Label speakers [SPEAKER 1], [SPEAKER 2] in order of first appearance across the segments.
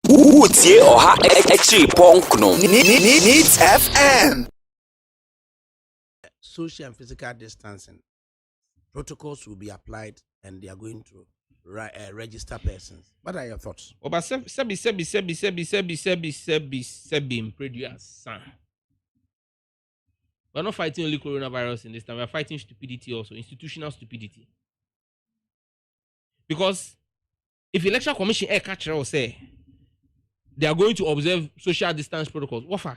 [SPEAKER 1] Utie oha extra punk no. Needs FM.
[SPEAKER 2] Social and physical distancing protocols will be applied, and they are going to register persons. What are your thoughts?
[SPEAKER 3] But sebi produce. We're not fighting only coronavirus in this time. We're fighting stupidity also, institutional stupidity. Because if Electoral Commission catcher will say they are going to observe social distance protocols, wafa.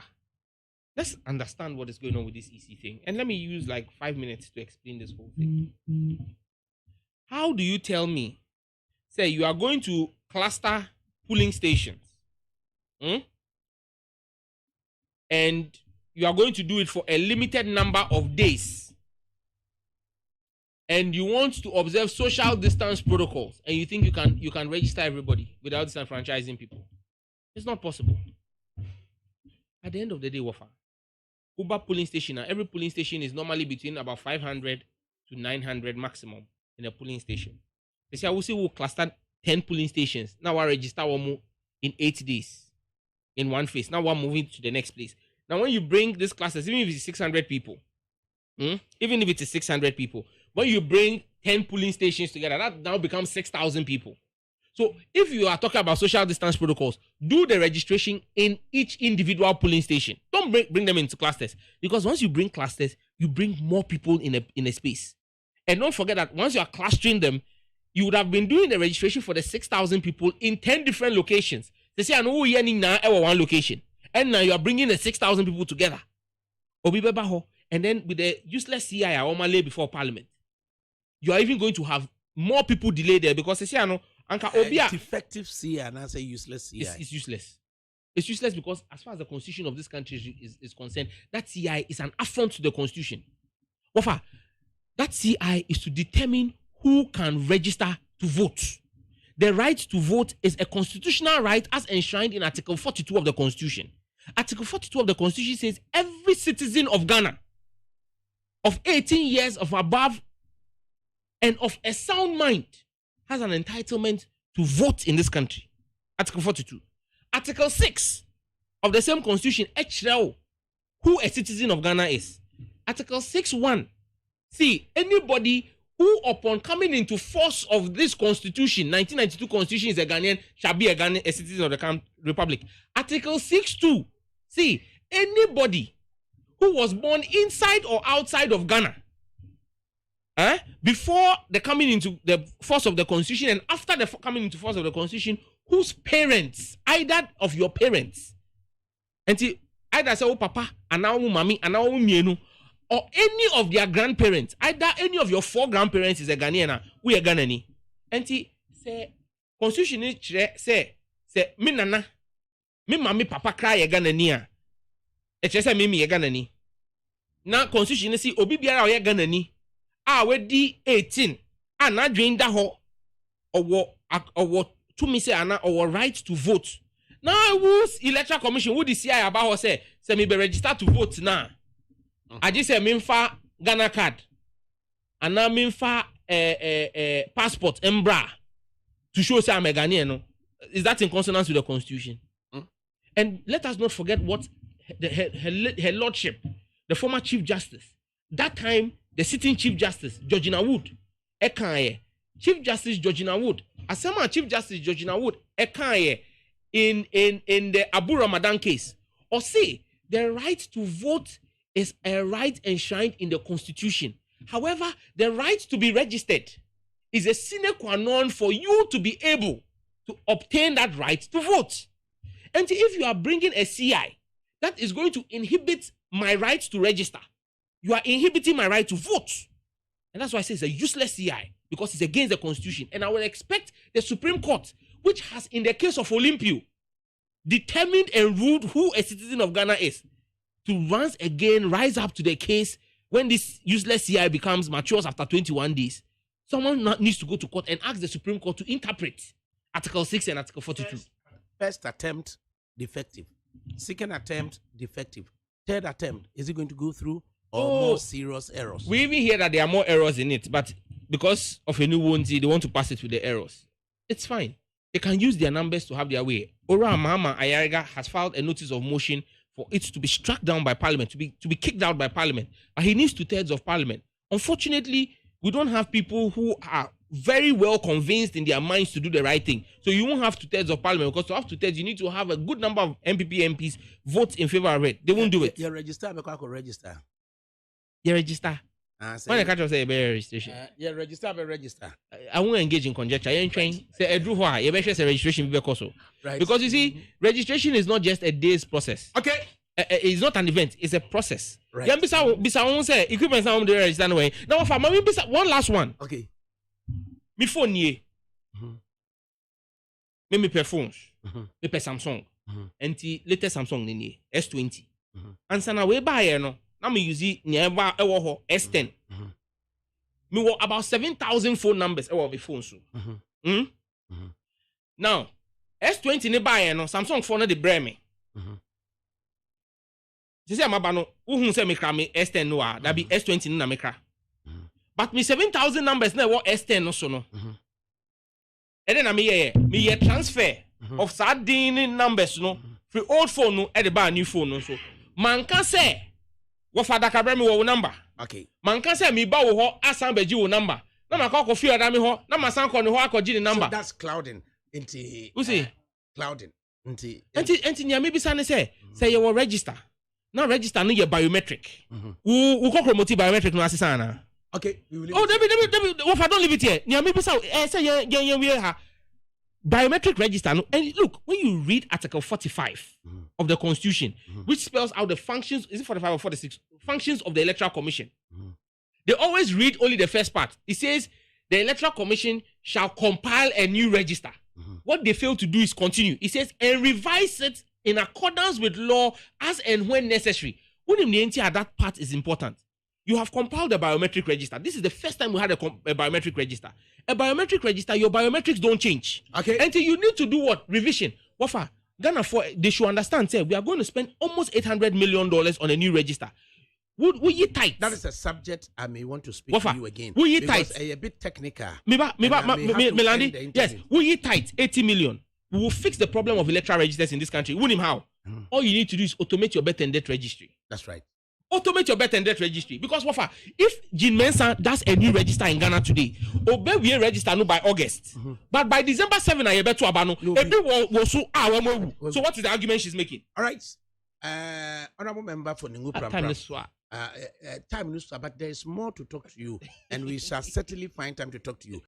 [SPEAKER 3] Let's understand what is going on with this EC thing. And let me use like 5 minutes to explain this whole thing. How do you tell me, say you are going to cluster polling stations, and you are going to do it for a limited number of days, and you want to observe social distance protocols, and you think you can register everybody without disenfranchising people? It's not possible. At the end of the day, wafa, Uber polling station, every polling station is normally between about 500 to 900 maximum in a polling station. They say, I will say we'll cluster 10 polling stations. Now I register one in 8 days in one phase. Now we're moving to the next place. Now, when you bring these classes, even if it's 600 people, even if it is 600 people, when you bring 10 polling stations together, that now becomes 6,000 people. So if you are talking about social distance protocols, do the registration in each individual polling station. Don't bring them into clusters, because once you bring clusters, you bring more people in a space. And don't forget that once you are clustering them, you would have been doing the registration for the 6,000 people in 10 different locations. They say, I know we are in one location. And now you are bringing the 6,000 people together. And then with the useless CI or Malay before Parliament, you are even going to have more people delayed there, because they say, I know,
[SPEAKER 2] it's effective CI and I say useless CI.
[SPEAKER 3] It's useless. It's useless because as far as the constitution of this country is concerned, that CI is an affront to the constitution. Wafa, that CI is to determine who can register to vote. The right to vote is a constitutional right as enshrined in Article 42 of the Constitution. Article 42 of the Constitution says every citizen of Ghana of 18 years of above and of a sound mind has an entitlement to vote in this country. Article 42. Article 6 of the same Constitution, who a citizen of Ghana is. Article 6(1). See, anybody who upon coming into force of this Constitution, 1992 Constitution, is a Ghanaian, shall be a citizen of the Republic. Article 6(2). See, anybody who was born inside or outside of Ghana, before the coming into the force of the Constitution and after the coming into force of the Constitution, whose parents, either of your parents, and either say, oh papa, and now mommy, and now mienu, or any of their grandparents, either any of your 4 grandparents is a Ghanaian, we are Ghanaian. And say, Constitution say, me nana, me mommy papa cry a Ghanaian. It just say me a Ghanaian. Now Constitution say, obi biara o Ghanaian. We di 18 na dwen da ho owo to me say ana or right to vote. Now who's Electoral Commission who the CI about ho say me be register to vote now. I just say me fa Ghana card and now me fa passport embra to show say I'm a Ghanaian. No? Is that in consonance with the Constitution? And let us not forget what her lordship, the former Chief Justice, that time the sitting Chief Justice Georgina Wood Chief Justice Georgina Wood Asema Chief Justice Georgina Wood in the Abu Ramadan case, or say the right to vote is a right enshrined in the Constitution. However, the right to be registered is a sine qua non for you to be able to obtain that right to vote. And if you are bringing a CI that is going to inhibit my right to register, you are inhibiting my right to vote. And that's why I say it's a useless CI, because it's against the Constitution. And I will expect the Supreme Court, which has in the case of Olympio determined and ruled who a citizen of Ghana is, to once again rise up to the case when this useless CI becomes matures after 21 days. Someone needs to go to court and ask the Supreme Court to interpret Article 6 and Article 42.
[SPEAKER 2] First attempt, defective. Second attempt, defective. Third attempt, is it going to go through? Or more serious errors?
[SPEAKER 3] We even hear that there are more errors in it, but because of a new warranty, they want to pass it with the errors. It's fine. they can use their numbers to have their way. Ora Mahama Ayariga has filed a notice of motion for it to be struck down by Parliament, to be kicked out by Parliament. And he needs 2/3 of Parliament. Unfortunately, we don't have people who are very well convinced in their minds to do the right thing. So you won't have 2/3 of Parliament, because to have 2/3, you need to have a good number of MPP MPs vote in favor of it. They won't do it.
[SPEAKER 2] You register, because I could register.
[SPEAKER 3] You register. When I catch up, say registration.
[SPEAKER 2] Yeah, register, register.
[SPEAKER 3] I won't engage in conjecture. You train. Say Drew why you better say registration because
[SPEAKER 2] right.
[SPEAKER 3] Because you see, registration is not just a day's process.
[SPEAKER 2] Okay.
[SPEAKER 3] It's not an event. It's a process.
[SPEAKER 2] Right.
[SPEAKER 3] Yeah, bisa won't say equipment sound the register anyway. Now, for me, bisa one last one.
[SPEAKER 2] Okay.
[SPEAKER 3] Me phone ye. Me pay phones. Me pay Samsung. And the latest Samsung ni S20. And so now we buy no. Now me use nearby S10. Me want about 7,000 phone numbers. My phone so. Now S20 ne buy no Samsung phone na the brand me. They say I'm no. Who say me cry me S10 no ah. That be S20 na me cry. But me 7,000 numbers na what S10 no so no. And then me transfer of sardine numbers no. Free old phone no at the buy new phone no so. Man can say. What father can bring me wo number?
[SPEAKER 2] Okay.
[SPEAKER 3] Man can say me ba wo ho asan beji wo number. Na ma call kofi oda me ho, na ma san call no ho akoji the number.
[SPEAKER 2] So that's clouding into
[SPEAKER 3] Who say?
[SPEAKER 2] Clouding into
[SPEAKER 3] nya me bisa ne say you will register. Now register no your biometric. Wo call promote biometric no asisa na.
[SPEAKER 2] Okay, we will.
[SPEAKER 3] Oh, David, what if I don't leave it here? Nya me bisa say we ha biometric register no. And look, when you read article 45 of the Constitution, which spells out the functions, is it 45 or 46? Functions of the Electoral Commission. They always read only the first part. It says the Electoral Commission shall compile a new register. What they fail to do is continue. It says and revise it in accordance with law as and when necessary. When the entire that part is important. You have compiled a biometric register. This is the first time we had a biometric register. A biometric register, your biometrics don't change.
[SPEAKER 2] Okay.
[SPEAKER 3] Until you need to do what? Revision. Wafa, Ghana, they should understand, say, we are going to spend almost $800 million on a new register. Will you tight?
[SPEAKER 2] That is a subject I may want to speak to you again.
[SPEAKER 3] Will you tight?
[SPEAKER 2] A bit technical.
[SPEAKER 3] Melandi, yes. Will you tight 80 million? We will fix the problem of electoral registers in this country. Wouldn't him how? All you need to do is automate your birth and death registry.
[SPEAKER 2] That's right.
[SPEAKER 3] Automate your birth and death registry. Because Wafa, if Jean Mensah does a new register in Ghana today, Obe we register no by August. But by December 7, I bet to Abano. So what is the argument she's making?
[SPEAKER 2] All right. Honorable member for Ningu Pram. Time is but there is more to talk to you, and we shall certainly find time to talk to you.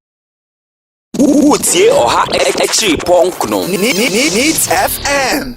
[SPEAKER 1] Needs FM.